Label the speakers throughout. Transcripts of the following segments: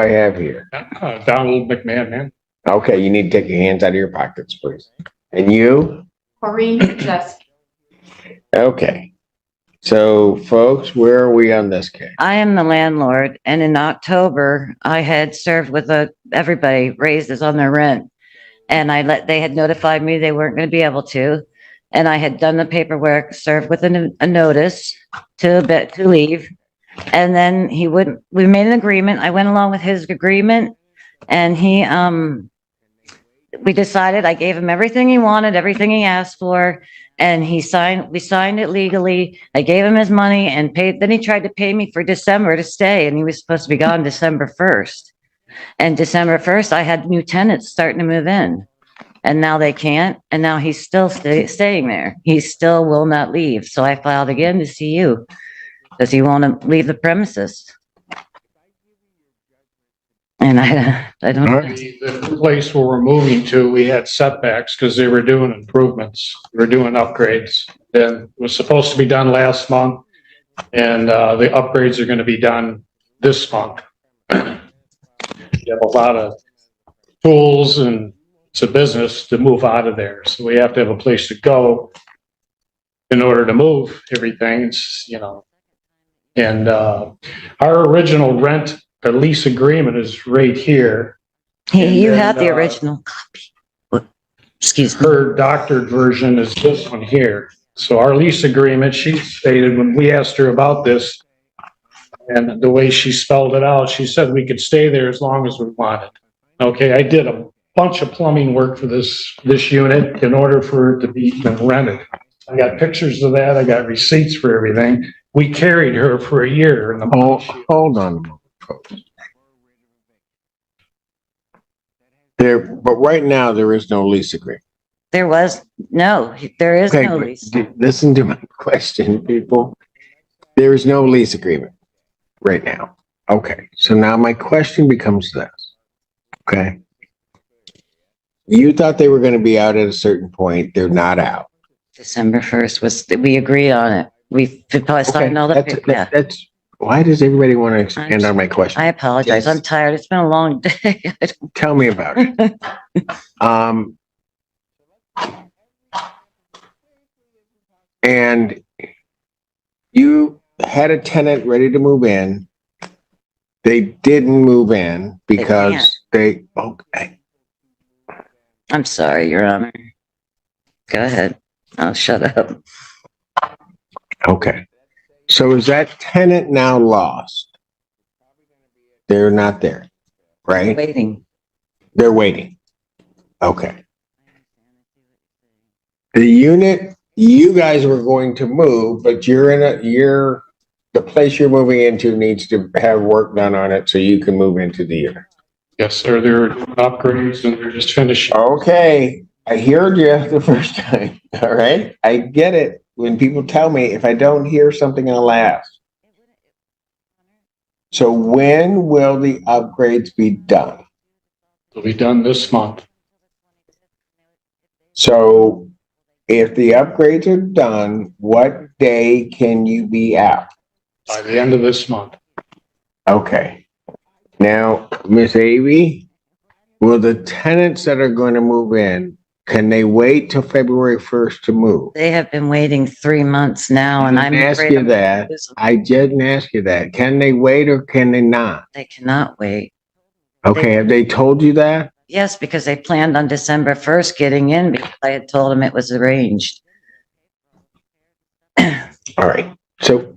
Speaker 1: I have here.
Speaker 2: Donald McMahon, man.
Speaker 1: Okay, you need to take your hands out of your pockets, please. And you?
Speaker 3: Maureen Just.
Speaker 1: Okay. So, folks, where are we on this case?
Speaker 4: I am the landlord, and in October, I had served with everybody raises on their rent, and they had notified me they weren't going to be able to, and I had done the paperwork, served with a notice to leave, and then we made an agreement. I went along with his agreement, and we decided, I gave him everything he wanted, everything he asked for, and we signed it legally. I gave him his money and then he tried to pay me for December to stay, and he was supposed to be gone December 1st. And December 1st, I had new tenants starting to move in, and now they can't. And now he's still staying there. He still will not leave. So I filed again to see you. Does he want to leave the premises? And I don't know.
Speaker 2: The place where we're moving to, we had setbacks because they were doing improvements. They were doing upgrades. And it was supposed to be done last month. And the upgrades are going to be done this month. You have a lot of tools and it's a business to move out of there. So we have to have a place to go in order to move everything. It's, and our original rent, the lease agreement is right here.
Speaker 4: You have the original copy. Excuse me.
Speaker 2: Her doctored version is this one here. So our lease agreement, she stated when we asked her about this, and the way she spelled it out, she said we could stay there as long as we wanted. Okay, I did a bunch of plumbing work for this unit in order for it to be even rented. I got pictures of that. I got receipts for everything. We carried her for a year.
Speaker 1: Hold on a moment. But right now there is no lease agreement.
Speaker 4: There is no lease.
Speaker 1: Listen to my question, people. There is no lease agreement right now. Okay, so now my question becomes this. Okay. You thought they were going to be out at a certain point. They're not out.
Speaker 4: December 1st we agreed on it. We signed all the
Speaker 1: that's why does everybody want to expand on my question?
Speaker 4: I apologize. I'm tired. It's been a long day.
Speaker 1: Tell me about it. And you had a tenant ready to move in. They didn't move in because okay.
Speaker 4: I'm sorry, Your Honor. Go ahead. I'll shut up.
Speaker 1: Okay. So is that tenant now lost? They're not there, right?
Speaker 4: Waiting.
Speaker 1: They're waiting. Okay. The unit you guys were going to move, but the place you're moving into needs to have work done on it so you can move into the unit.
Speaker 2: Yes, sir. They're doing upgrades and they're just finishing.
Speaker 1: Okay. I heard you the first time. All right. I get it. When people tell me, if I don't hear something, I'll ask. So when will the upgrades be done?
Speaker 2: It'll be done this month.
Speaker 1: So if the upgrades are done, what day can you be out?
Speaker 2: By the end of this month.
Speaker 1: Okay. Now, Miss Avey, will the tenants that are going to move in, can they wait till February 1st to move?
Speaker 4: They have been waiting 3 months now, and I'm
Speaker 1: ask
Speaker 4: afraid
Speaker 1: you that. I didn't ask you that. Can they wait or can they not?
Speaker 4: They cannot wait.
Speaker 1: Okay, have they told you that?
Speaker 4: Yes, because they planned on December 1st getting in because I had told them it was arranged.
Speaker 1: All right. So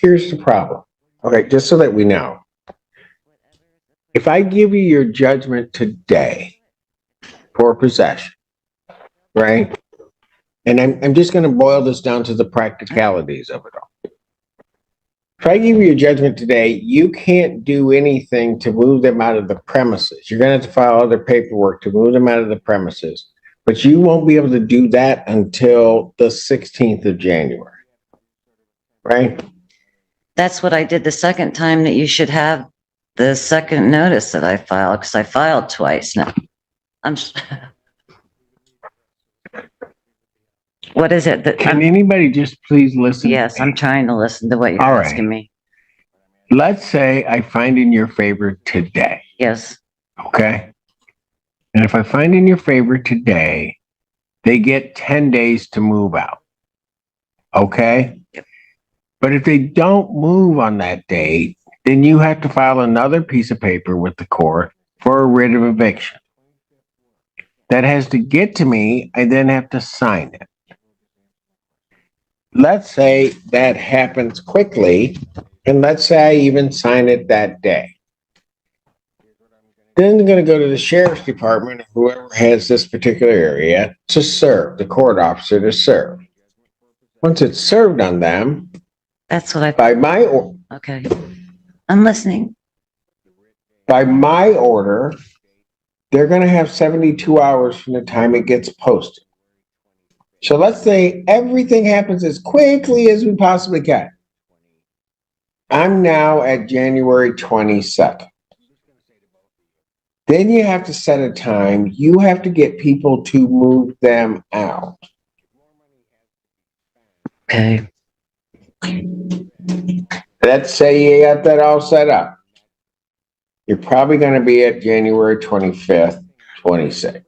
Speaker 1: here's the problem. Okay, just so that we know. If I give you your judgment today for possession, right? And I'm just going to boil this down to the practicalities of it all. If I give you a judgment today, you can't do anything to move them out of the premises. You're going to have to file other paperwork to move them out of the premises, but you won't be able to do that until the 16th of January, right?
Speaker 4: That's what I did the second time that you should have the second notice that I filed, because I filed twice now. What is it that
Speaker 1: Can anybody just please listen?
Speaker 4: Yes, I'm trying to listen to what you're asking me.
Speaker 1: let's say I find in your favor today,
Speaker 4: Yes.
Speaker 1: okay? And if I find in your favor today, they get 10 days to move out, okay? But if they don't move on that date, then you have to file another piece of paper with the court for a writ of eviction. That has to get to me. I then have to sign it. Let's say that happens quickly, and let's say I even sign it that day. Then I'm going to go to the sheriff's department, whoever has this particular area, to serve, the court officer to serve. Once it's served on them,
Speaker 4: That's what I,
Speaker 1: by my
Speaker 4: okay. I'm listening.
Speaker 1: order, they're going to have 72 hours from the time it gets posted. So let's say everything happens as quickly as we possibly can. I'm now at January 22nd. Then you have to set a time. You have to get people to move them out.
Speaker 4: Okay.
Speaker 1: Let's say you got that all set up. You're probably going to be at January 25th, 26th.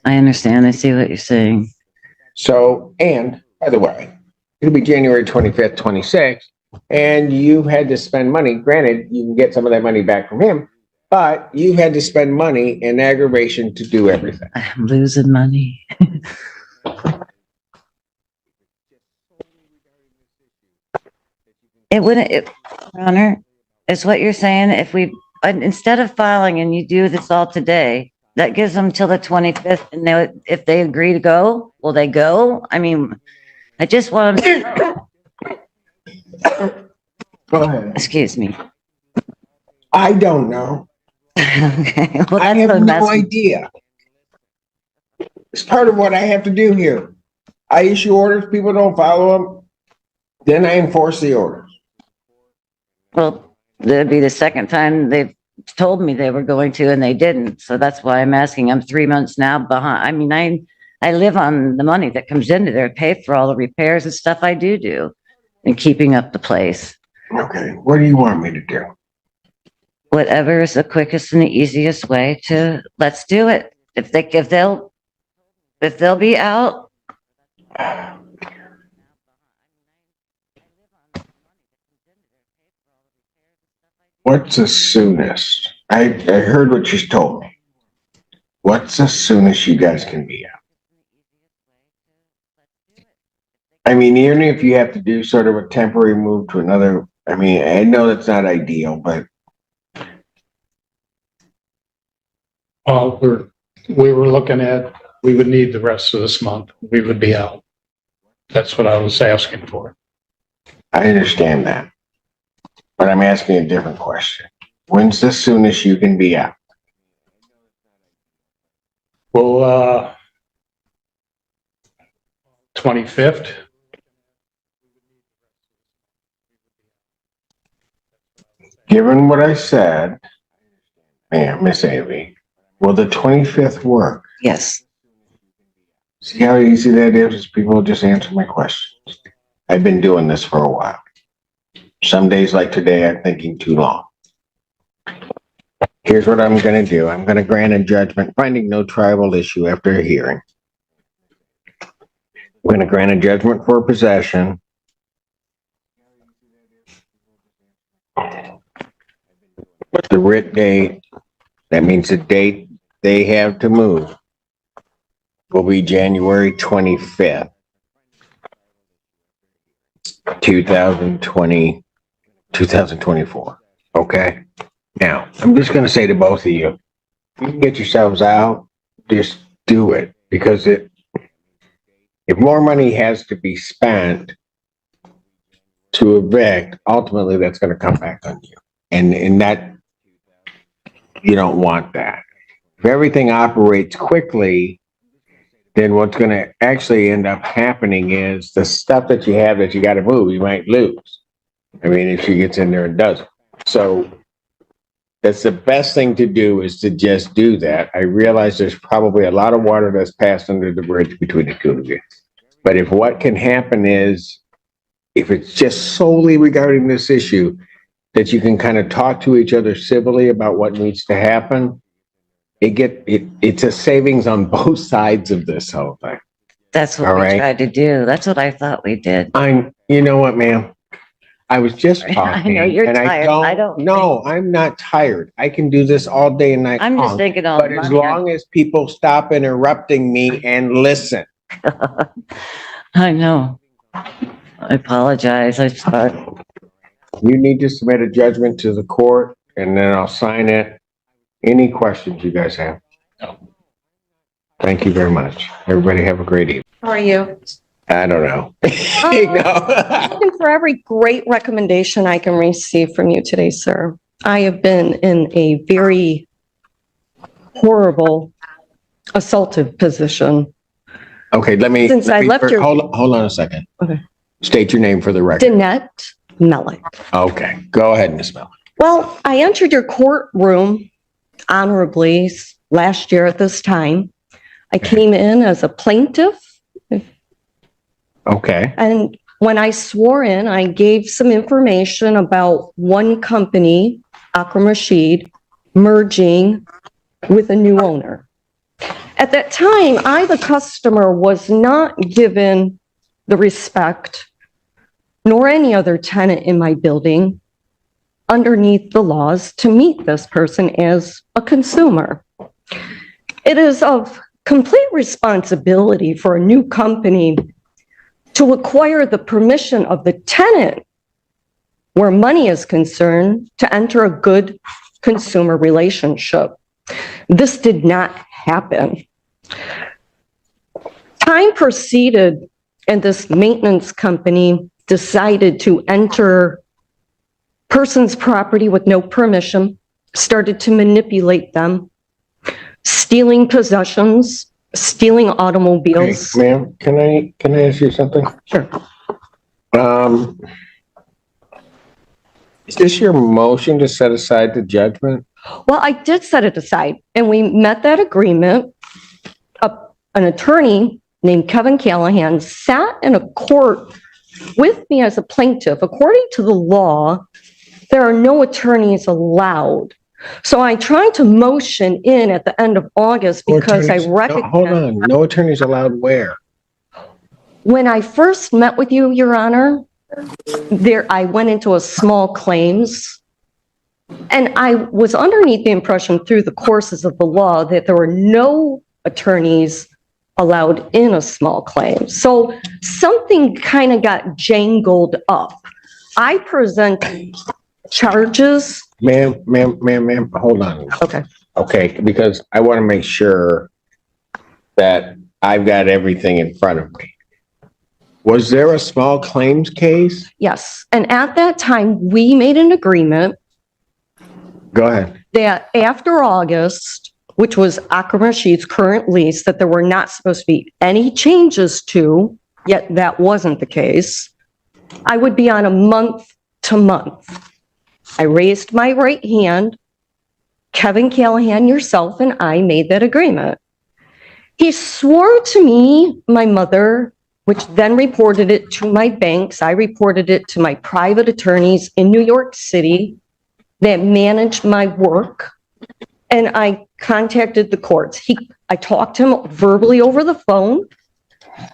Speaker 4: I understand. I see what you're saying.
Speaker 1: So, and by the way, it'll be January 25th, 26th, and you had to spend money. Granted, you can get some of that money back from him, but you had to spend money in aggravation to do everything.
Speaker 4: I'm losing money. It wouldn't, Your Honor, is what you're saying, if we, instead of filing and you do this all today, that gives them till the 25th, and they, if they agree to go, will they go? I mean, I just want to,
Speaker 1: Go ahead.
Speaker 4: excuse me.
Speaker 1: I don't know.
Speaker 4: Okay, well,
Speaker 1: I
Speaker 4: that's
Speaker 1: have
Speaker 4: what I'm
Speaker 1: no
Speaker 4: asking.
Speaker 1: idea. It's part of what I have to do here. I issue orders, people don't follow them, then I enforce the orders.
Speaker 4: Well, that'd be the second time they've told me they were going to and they didn't. So that's why I'm asking. I'm 3 months now behind. I mean, I live on the money that comes into there, pay for all the repairs and stuff I do and keeping up the place.
Speaker 1: Okay, what do you want me to do?
Speaker 4: Whatever is the quickest and the easiest way to, let's do it. If they'll be out,
Speaker 1: What's the soonest? I heard what you told me. What's the soonest you guys can be out? I mean, even if you have to do sort of a temporary move to another, I mean, I know that's not ideal, but
Speaker 2: We were looking at, we would need the rest of this month. We would be out. That's what I was asking for.
Speaker 1: I understand that. But I'm asking a different question. When's the soonest you can be out?
Speaker 2: Well, 25th.
Speaker 1: Given what I said, Miss Amy, will the 25th work?
Speaker 4: yes.
Speaker 1: See how easy that is? People just answer my questions. I've been doing this for a while. Some days like today, I'm thinking too long. Here's what I'm going to do. I'm going to grant a judgment finding no tribal issue after a hearing. We're going to grant a judgment for possession. What's the writ date? That means the date they have to move will be January 25th, 2024. Okay? Now, I'm just going to say to both of you, you can get yourselves out, just do it. Because if more money has to be spent to evict, ultimately that's going to come back on you. And that, you don't want that. If everything operates quickly, then what's going to actually end up happening is the stuff that you have that you got to move, you might lose. I mean, if she gets in there and does it. So that's the best thing to do, is to just do that. I realize there's probably a lot of water that's passed under the bridge between the two of you. But if what can happen is if it's just solely regarding this issue, that you can kind of talk to each other civilly about what needs to happen, it's a savings on both sides of this whole thing.
Speaker 4: That's what
Speaker 1: All
Speaker 4: we
Speaker 1: right.
Speaker 4: tried to do. That's what I thought we did.
Speaker 1: You know what, ma'am? I was just
Speaker 4: I
Speaker 1: talking.
Speaker 4: know you're
Speaker 1: and
Speaker 4: tired. I don't
Speaker 1: No, I'm not tired. I can do this all day and night
Speaker 4: I'm just
Speaker 1: long.
Speaker 4: thinking all
Speaker 1: But
Speaker 4: the
Speaker 1: as
Speaker 4: money.
Speaker 1: long as people stop interrupting me and listen.
Speaker 4: I know. I apologize. I thought,
Speaker 1: You need to submit a judgment to the court and then I'll sign it. Any questions you guys have?
Speaker 2: No.
Speaker 1: Thank you very much. Everybody have a great evening.
Speaker 3: How are you?
Speaker 1: I don't know. No.
Speaker 3: Looking for every great recommendation I can receive from you today, sir. I have been in a very horrible assaultive position.
Speaker 1: Okay, let me
Speaker 3: left your...
Speaker 1: hold on a second.
Speaker 3: Okay.
Speaker 1: State your name for the record.
Speaker 3: Danette Mellick.
Speaker 1: Okay, go ahead, Ms. Mellick.
Speaker 3: Well, I entered your courtroom honorably last year at this time. I came in as a plaintiff.
Speaker 1: Okay.
Speaker 3: And when I swore in, I gave some information about one company, Akram Rashid, merging with a new owner. At that time, I, the customer, was not given the respect, nor any other tenant in my building, underneath the laws to meet this person as a consumer. It is of complete responsibility for a new company to acquire the permission of the tenant where money is concerned to enter a good consumer relationship. This did not happen. Time proceeded and this maintenance company decided to enter person's property with no permission, started to manipulate them, stealing possessions, stealing automobiles.
Speaker 1: Hey, ma'am, can I ask you something?
Speaker 3: Sure.
Speaker 1: Is this your motion to set aside the judgment?
Speaker 3: Well, I did set it aside and we met that agreement. An attorney named Kevin Callahan sat in a court with me as a plaintiff. According to the law, there are no attorneys allowed. So I tried to motion in at the end of August because I recognized.
Speaker 1: Hold on, no attorneys allowed where?
Speaker 3: When I first met with you, Your Honor, I went into a small claims. And I was underneath the impression through the courses of the law that there were no attorneys allowed in a small claim. So something kind of got jangled up. I presented charges.
Speaker 1: Ma'am, hold on.
Speaker 3: Okay.
Speaker 1: Okay, because I want to make sure that I've got everything in front of me. Was there a small claims case?
Speaker 3: Yes. And at that time, we made an agreement.
Speaker 1: Go ahead.
Speaker 3: That after August, which was Akram Rashid's current lease, that there were not supposed to be any changes to, yet that wasn't the case. I would be on a month to month. I raised my right hand. Kevin Callahan, yourself, and I made that agreement. He swore to me, my mother, which then reported it to my banks. I reported it to my private attorneys in New York City that managed my work. And I contacted the courts. I talked to him verbally over the phone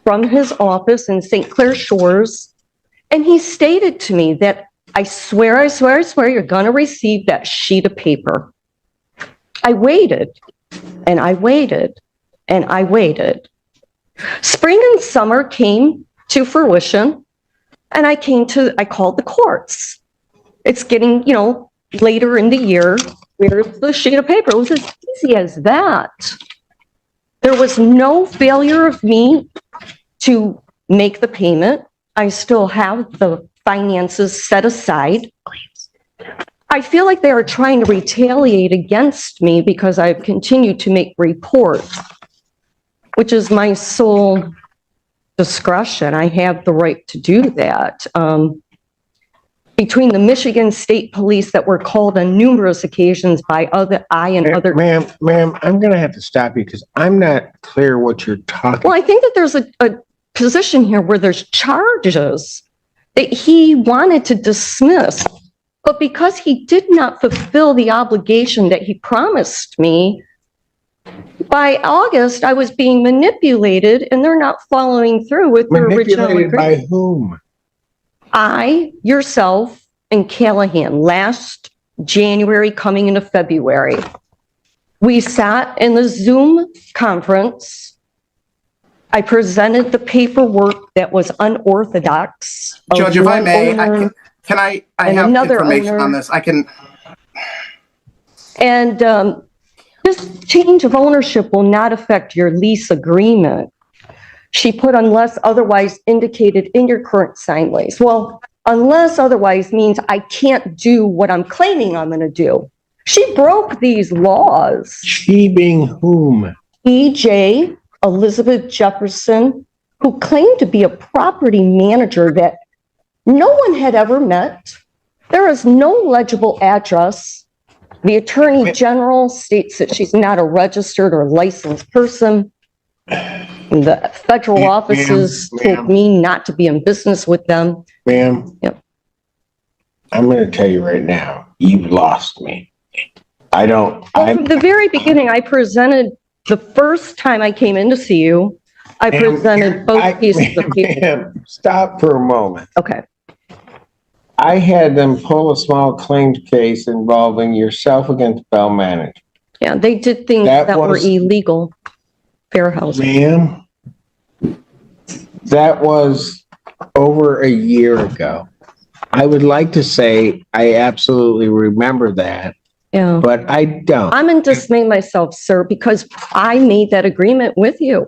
Speaker 3: from his office in St. Clair Shores. And he stated to me that I swear, you're going to receive that sheet of paper. I waited and I waited and I waited. Spring and summer came to fruition and I called the courts. It's getting, later in the year. Where's the sheet of paper? It was as easy as that. There was no failure of me to make the payment. I still have the finances set aside. I feel like they are trying to retaliate against me because I've continued to make reports, which is my sole discretion. I have the right to do that. Between the Michigan State Police that were called on numerous occasions by other.
Speaker 1: Ma'am, I'm going to have to stop you because I'm not clear what you're talking.
Speaker 3: Well, I think that there's a position here where there's charges that he wanted to dismiss. But because he did not fulfill the obligation that he promised me, by August, I was being manipulated and they're not following through with their original
Speaker 1: Manipulated
Speaker 3: agreement.
Speaker 1: by whom?
Speaker 3: I, yourself, and Callahan last January coming into February. We sat in the Zoom conference. I presented the paperwork that was unorthodox. of
Speaker 5: Judge, if I
Speaker 3: one
Speaker 5: may,
Speaker 3: owner
Speaker 5: I
Speaker 3: and
Speaker 5: have
Speaker 3: another
Speaker 5: information
Speaker 3: owner.
Speaker 5: on this. I can,
Speaker 3: And this change of ownership will not affect your lease agreement. She put unless otherwise indicated in your current signed lease. Well, unless otherwise means I can't do what I'm claiming I'm going to do. She broke these laws.
Speaker 1: She being whom?
Speaker 3: EJ Elizabeth Jefferson, who claimed to be a property manager that no one had ever met. There is no legible address. The Attorney General states that she's not a registered or licensed person. The federal
Speaker 1: Ma'am,
Speaker 3: offices
Speaker 1: ma'am.
Speaker 3: told me not to be in business with them.
Speaker 1: Ma'am?
Speaker 3: Yep.
Speaker 1: I'm going to tell you right now, you've lost me.
Speaker 3: Well, from the very beginning, I presented, the first time I came in to see you, I presented both pieces of paper.
Speaker 1: Ma'am, stop for a moment.
Speaker 3: Okay,
Speaker 1: I had them pull a small claims case involving yourself against Bell Management.
Speaker 3: yeah, they did things
Speaker 1: That
Speaker 3: that were
Speaker 1: was-
Speaker 3: illegal. Fair housing.
Speaker 1: Ma'am, that was over a year ago. I would like to say I absolutely remember that,
Speaker 3: Yeah.
Speaker 1: but I don't.
Speaker 3: I'm in dismay myself, sir, because I made that agreement with you.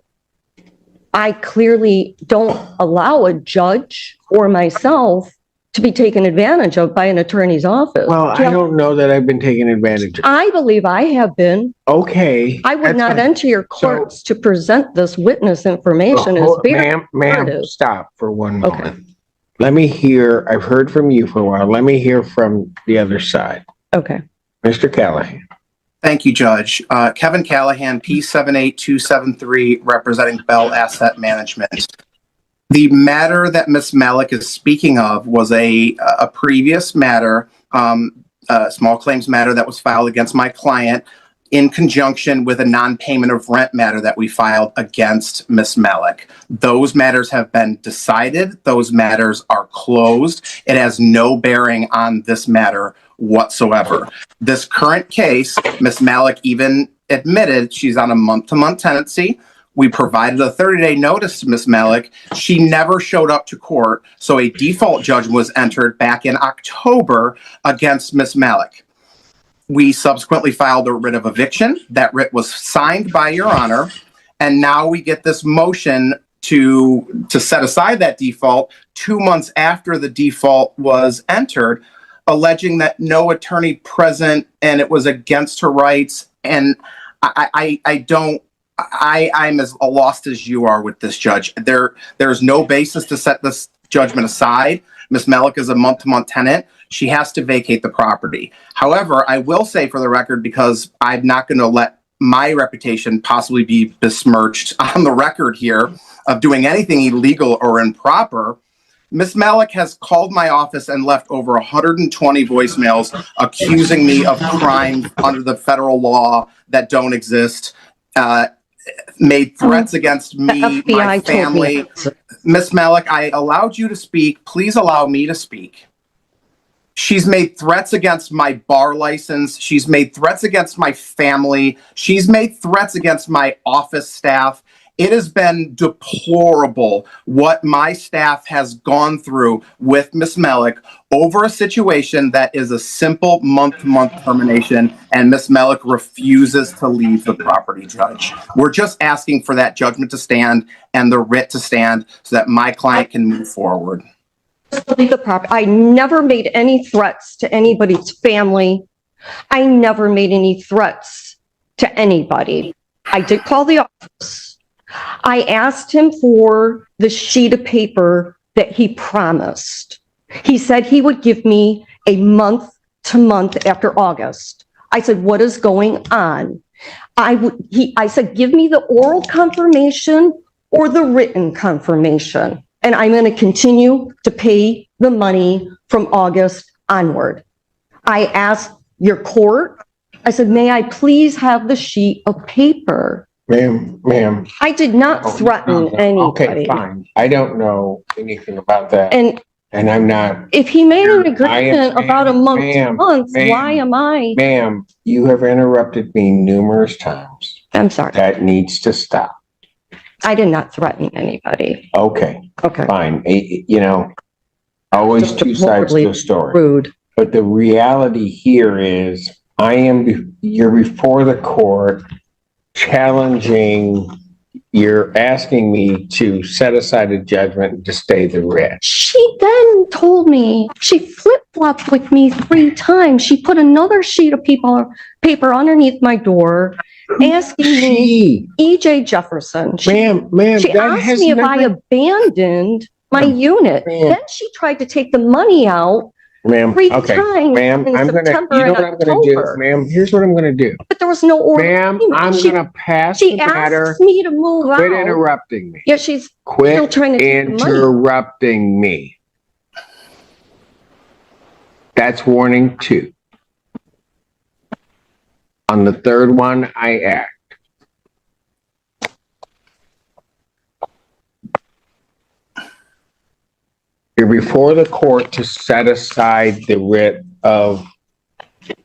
Speaker 3: I clearly don't allow a judge or myself to be taken advantage of by an attorney's office.
Speaker 1: Well, I don't know that I've been taken advantage of.
Speaker 3: I believe I have been.
Speaker 1: Okay.
Speaker 3: I would
Speaker 1: that's
Speaker 3: not
Speaker 1: fine.
Speaker 3: enter your courts to present this witness information as very.
Speaker 1: Ma'am,
Speaker 3: assertive.
Speaker 1: stop for one
Speaker 3: Okay.
Speaker 1: moment. Let me hear, I've heard from you for a while. Let me hear from the other side.
Speaker 3: Okay.
Speaker 1: Mr. Callahan.
Speaker 5: thank you, Judge. Kevin Callahan, P78273, representing Bell Asset Management. The matter that Ms. Malik is speaking of was a previous matter, a small claims matter that was filed against my client in conjunction with a non-payment of rent matter that we filed against Ms. Malik. Those matters have been decided. Those matters are closed. It has no bearing on this matter whatsoever. This current case, Ms. Malik even admitted she's on a month-to-month tenancy. We provided a 30-day notice to Ms. Malik. She never showed up to court, so a default judgment was entered back in October against Ms. Malik. We subsequently filed a writ of eviction. That writ was signed by Your Honor, and now we get this motion to set aside that default 2 months after the default was entered, alleging that no attorney present and it was against her rights. And I'm as lost as you are with this, Judge. There's no basis to set this judgment aside. Ms. Malik is a month-to-month tenant. She has to vacate the property. However, I will say for the record, because I'm not going to let my reputation possibly be besmirched on the record here of doing anything illegal or improper, Ms. Malik has called my office and left over 120 voicemails accusing me of crimes under the federal law that don't exist. Made threats against
Speaker 3: The
Speaker 5: me, my
Speaker 3: FBI told me.
Speaker 5: family. Miss Malik, I allowed you to speak. Please allow me to speak. She's made threats against my bar license. She's made threats against my family. She's made threats against my office staff. It has been deplorable what my staff has gone through with Miss Malik over a situation that is a simple month-to-month termination, and Miss Malik refuses to leave the property, Judge. We're just asking for that judgment to stand and the writ to stand so that my client can move forward.
Speaker 3: Leave the property. I never made any threats to anybody's family. I never made any threats to anybody. I did call the office. I asked him for the sheet of paper that he promised. He said he would give me a month to month after August. I said, what is going on? I said, give me the oral confirmation or the written confirmation. and I'm going to continue to pay the money from August onward. I asked your court, I said, may I please have the sheet of paper?
Speaker 1: Ma'am.
Speaker 3: I did not threaten
Speaker 1: Okay,
Speaker 3: anybody.
Speaker 1: fine. I don't know anything about that,
Speaker 3: And
Speaker 1: and I'm not.
Speaker 3: if he made an
Speaker 1: I am-
Speaker 3: agreement about a month to
Speaker 1: ma'am,
Speaker 3: month,
Speaker 1: ma'am.
Speaker 3: why am I?
Speaker 1: Ma'am, you have interrupted me numerous times.
Speaker 3: I'm sorry.
Speaker 1: That needs to stop.
Speaker 3: I did not threaten anybody.
Speaker 1: Okay,
Speaker 3: Okay.
Speaker 1: fine. You know, always
Speaker 3: Just
Speaker 1: two sides to a
Speaker 3: horribly
Speaker 1: story.
Speaker 3: Rude.
Speaker 1: But the reality here is you're before the court challenging, you're asking me to set aside a judgment and to stay the writ.
Speaker 3: She then told me, she flip-flopped with me 3 times. She put another sheet of paper underneath my door, asking me, EJ Jefferson. She
Speaker 1: Ma'am,
Speaker 3: she
Speaker 1: that
Speaker 3: asked
Speaker 1: has
Speaker 3: me if I
Speaker 1: nothing.
Speaker 3: abandoned my unit.
Speaker 1: Ma'am.
Speaker 3: Then she tried to take the money out
Speaker 1: Ma'am,
Speaker 3: 3
Speaker 1: okay,
Speaker 3: times
Speaker 1: ma'am,
Speaker 3: in
Speaker 1: I'm gonna,
Speaker 3: September
Speaker 1: you know
Speaker 3: and
Speaker 1: what I'm gonna do,
Speaker 3: October.
Speaker 1: ma'am? Here's what I'm gonna do.
Speaker 3: But there was no order.
Speaker 1: Ma'am, I'm
Speaker 3: She-
Speaker 1: gonna pass
Speaker 3: She
Speaker 1: the matter.
Speaker 3: asked me to move
Speaker 1: Quit
Speaker 3: out.
Speaker 1: interrupting me.
Speaker 3: Yeah, she's still
Speaker 1: Quit
Speaker 3: trying to take the money.
Speaker 1: interrupting me. That's warning 2. On the third one, I act. You're before the court to set aside the writ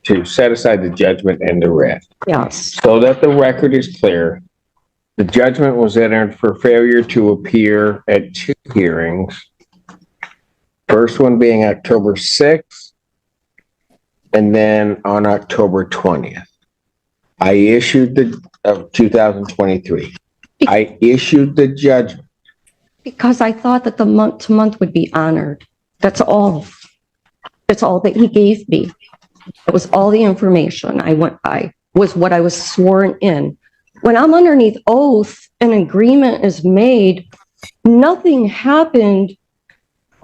Speaker 1: to set aside the judgment and the writ.
Speaker 3: Yes.
Speaker 1: So that the record is clear, the judgment was entered for failure to appear at 2 hearings. First one being October 6th, and then on October 20th. I issued of 2023. I issued the judgment.
Speaker 3: Because I thought that the month to month would be honored. That's all. That's all that he gave me. It was all the information I went by, was what I was sworn in. When I'm underneath oath, an agreement is made, nothing happened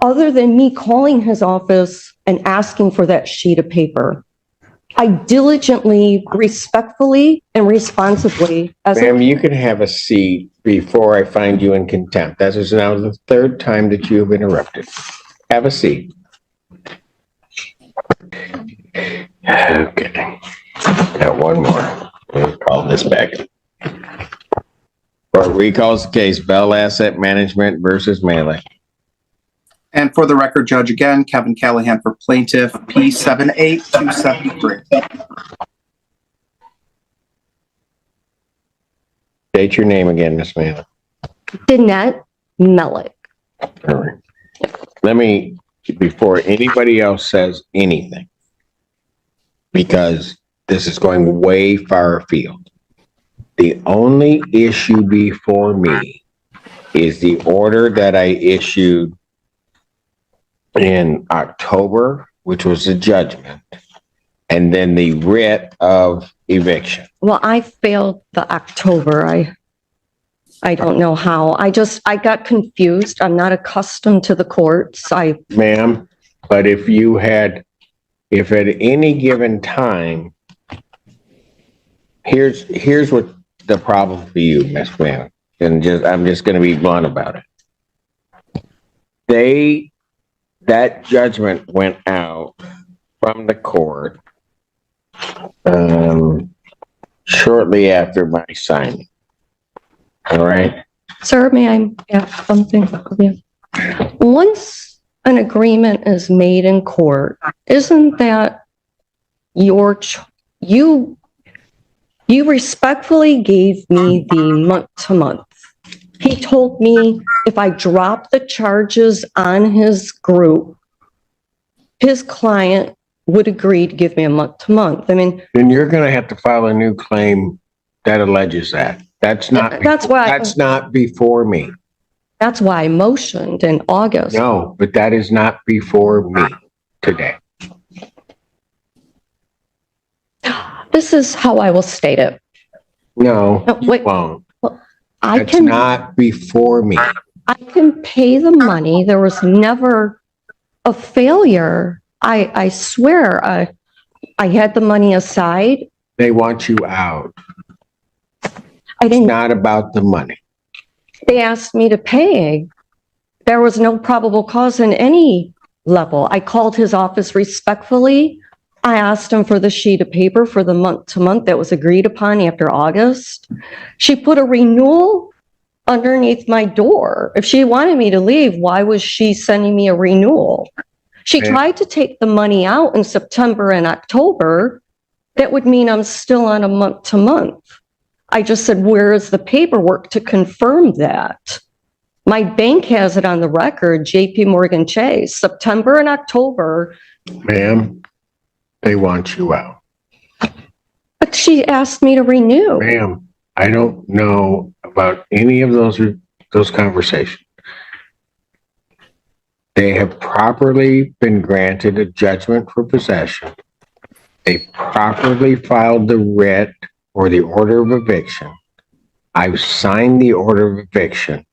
Speaker 3: other than me calling his office and asking for that sheet of paper. I diligently, respectfully, and responsibly, as
Speaker 1: Ma'am,
Speaker 3: a,
Speaker 1: you can have a seat before I find you in contempt. That is now the 3rd time that you have interrupted. Have a seat. Okay. Got one more. We'll call this back. Court recalls the case Bell Asset Management versus Melee.
Speaker 5: And for the record, Judge, again, Kevin Callahan for plaintiff, P78273.
Speaker 1: State your name again, Miss Melee.
Speaker 3: Danette Melick.
Speaker 1: All right. Let me, before anybody else says anything, because this is going way far afield. The only issue before me is the order that I issued in October, which was the judgment, and then the writ of eviction.
Speaker 3: Well, I failed the October. I don't know how. I got confused. I'm not accustomed to the courts.
Speaker 1: Ma'am, but if at any given time, here's what the problem for you, Miss Ma'am, and I'm just gonna be blunt about it. That judgment went out from the court shortly after my signing. All right?
Speaker 3: Sir, may I ask something of you? Once an agreement is made in court, isn't that you respectfully gave me the month to month. He told me if I dropped the charges on his group, his client would agree to give me a month to month. I mean,
Speaker 1: Then you're gonna have to file a new claim that alleges that. That's not before me.
Speaker 3: that's why I motioned in August.
Speaker 1: No, but that is not before me today.
Speaker 3: This is how I will state it.
Speaker 1: No,
Speaker 3: No,
Speaker 1: you
Speaker 3: wait.
Speaker 1: won't.
Speaker 3: I
Speaker 1: That's
Speaker 3: can
Speaker 1: not before me.
Speaker 3: I can pay the money. There was never a failure. I swear, I had the money aside.
Speaker 1: They want you out.
Speaker 3: I
Speaker 1: It's
Speaker 3: didn't,
Speaker 1: not about the money.
Speaker 3: they asked me to pay. There was no probable cause in any level. I called his office respectfully. I asked him for the sheet of paper for the month to month that was agreed upon after August. She put a renewal underneath my door. If she wanted me to leave, why was she sending me a renewal? She tried to take the money out in September and October. That would mean I'm still on a month to month. I just said, where is the paperwork to confirm that? My bank has it on the record, JP Morgan Chase, September and October.
Speaker 1: Ma'am, they want you out.
Speaker 3: But she asked me to renew.
Speaker 1: Ma'am, I don't know about any of those conversations. They have properly been granted a judgment for possession. They properly filed the writ or the order of eviction. I've signed the order of eviction.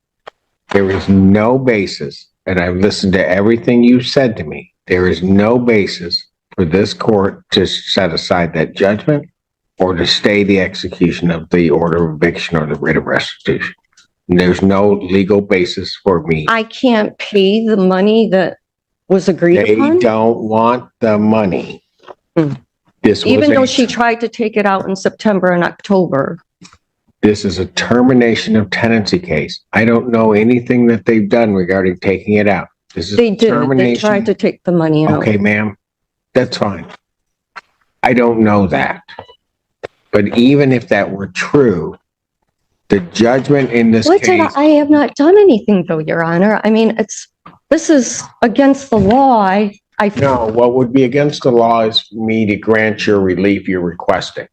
Speaker 1: There is no basis, and I've listened to everything you said to me. There is no basis for this court to set aside that judgment or to stay the execution of the order of eviction or the writ of restitution. There's no legal basis for me.
Speaker 3: I can't pay the money that was agreed
Speaker 1: They
Speaker 3: upon,
Speaker 1: don't want the money.
Speaker 3: Hmm. Even though she tried to take it out in September and October.
Speaker 1: This is a termination of tenancy case. I don't know anything that they've done regarding taking it out. This is
Speaker 3: They did. They
Speaker 1: termination.
Speaker 3: tried to take the money out.
Speaker 1: Okay, ma'am, that's fine. I don't know that. But even if that were true, the judgment in this
Speaker 3: What did
Speaker 1: case,
Speaker 3: I have not done anything though, Your Honor. I mean, this is against the law.
Speaker 1: no, what would be against the law is me to grant your relief you're requesting.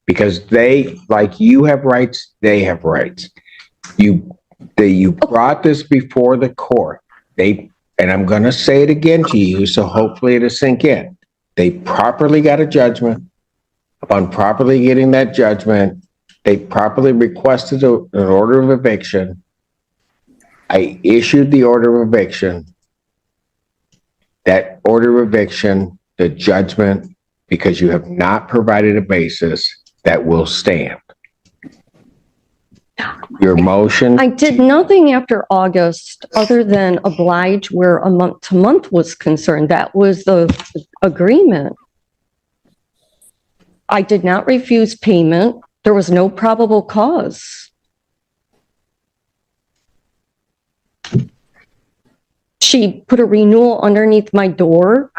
Speaker 1: Because they, like you have rights, they have rights. You brought this before the court. And I'm going to say it again to you, so hopefully it'll sink in. They properly got a judgment. Upon properly getting that judgment, they properly requested an order of eviction. I issued the order of eviction. That order of eviction, the judgment, because you have not provided a basis, that will stand. Your motion.
Speaker 3: I did nothing after August other than oblige where a month to month was concerned. That was the agreement. I did not refuse payment. There was no probable cause. She put a renewal underneath my door.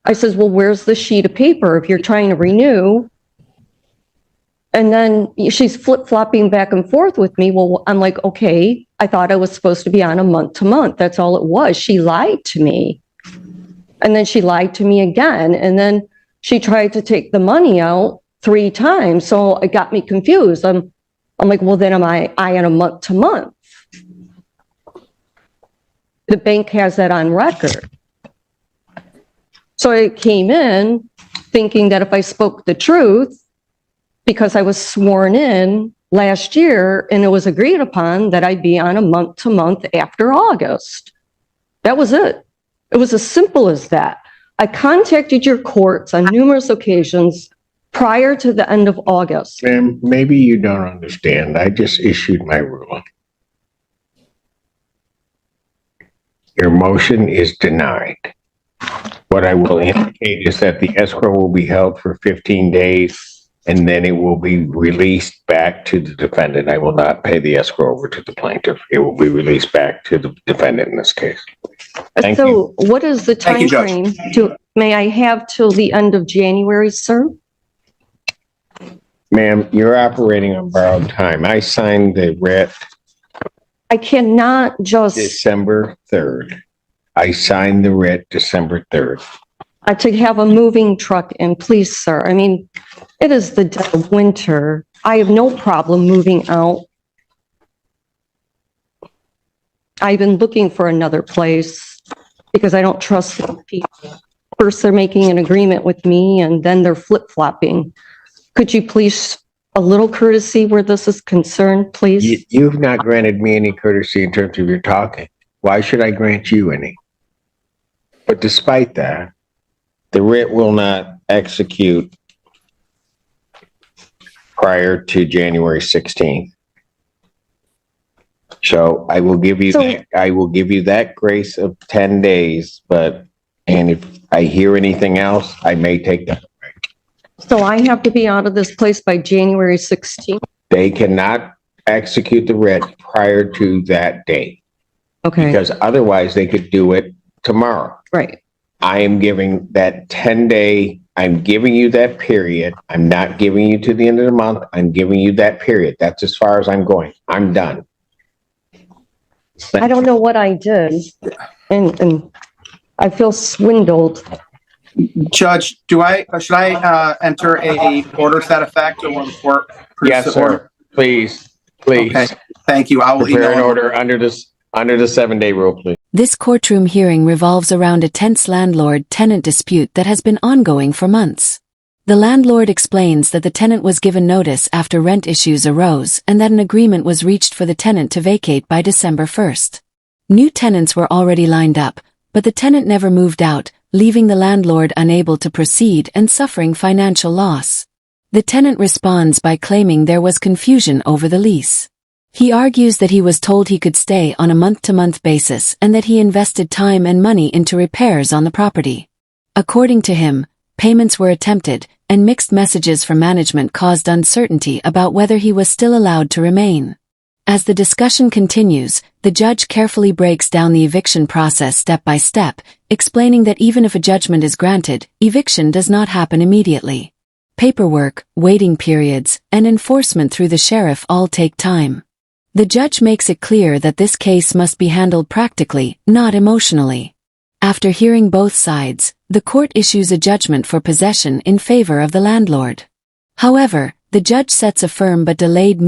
Speaker 3: I says, well, where's the sheet of paper if you're trying to renew? And then she's flip-flopping back and forth with me. Well, I'm like, okay, I thought I was supposed to be on a month to month. That's all it was. She lied to me. And then she lied to me again. And then she tried to take the money out 3 times. So it got me confused. I'm like, well, then am I on a month to month? The bank has that on record. So I came in thinking that if I spoke the truth, because I was sworn in last year and it was agreed upon that I'd be on a month to month after August. That was it. It was as simple as that. I contacted your courts on numerous occasions prior to the end of August.
Speaker 1: Ma'am, maybe you don't understand. I just issued my ruling. Your motion is denied. What I will indicate is that the escrow will be held for 15 days and then it will be released back to the defendant. I will not pay the escrow over to the plaintiff. It will be released back to the defendant in this case. Thank you.
Speaker 3: So what is the
Speaker 5: Thank you,
Speaker 3: time
Speaker 5: Judge.
Speaker 3: frame? May I have till the end of January, sir?
Speaker 1: Ma'am, you're operating on borrowed time. I signed the writ
Speaker 3: I cannot just,
Speaker 1: December 3rd. I signed the writ December 3rd.
Speaker 3: to have a moving truck in, please, sir. I mean, it is the dead of winter. I have no problem moving out. I've been looking for another place because I don't trust the people. First, they're making an agreement with me and then they're flip-flopping. Could you please, a little courtesy where this is concerned, please?
Speaker 1: You've not granted me any courtesy in terms of your talking. Why should I grant you any? But despite that, the writ will not execute prior to January 16th. So I will give you,
Speaker 3: So-
Speaker 1: I will give you that grace of 10 days, and if I hear anything else, I may take that.
Speaker 3: So I have to be out of this place by January 16th?
Speaker 1: They cannot execute the writ prior to that date,
Speaker 3: Okay,
Speaker 1: because otherwise they could do it tomorrow.
Speaker 3: right.
Speaker 1: I am giving that 10-day, I'm giving you that period. I'm not giving you to the end of the month. I'm giving you that period. That's as far as I'm going. I'm done.
Speaker 3: I don't know what I did, and I feel swindled.
Speaker 5: Judge, should I enter a order to that effect, or will the court? produce
Speaker 1: Yes,
Speaker 5: the
Speaker 1: sir.
Speaker 5: order?
Speaker 1: Please, please.
Speaker 5: Okay, thank you. I will
Speaker 1: Prepare an
Speaker 5: email.
Speaker 1: order under the 7-day rule, please.
Speaker 6: This courtroom hearing revolves around a tense landlord-tenant dispute that has been ongoing for months. The landlord explains that the tenant was given notice after rent issues arose and that an agreement was reached for the tenant to vacate by December 1st. New tenants were already lined up, but the tenant never moved out, leaving the landlord unable to proceed and suffering financial loss. The tenant responds by claiming there was confusion over the lease. He argues that he was told he could stay on a month-to-month basis and that he invested time and money into repairs on the property. According to him, payments were attempted, and mixed messages from management caused uncertainty about whether he was still allowed to remain. As the discussion continues, the judge carefully breaks down the eviction process step by step, explaining that even if a judgment is granted, eviction does not happen immediately. Paperwork, waiting periods, and enforcement through the sheriff all take time. The judge makes it clear that this case must be handled practically, not emotionally. After hearing both sides, the court issues a judgment for possession in favor of the landlord. However, the judge sets a firm but delayed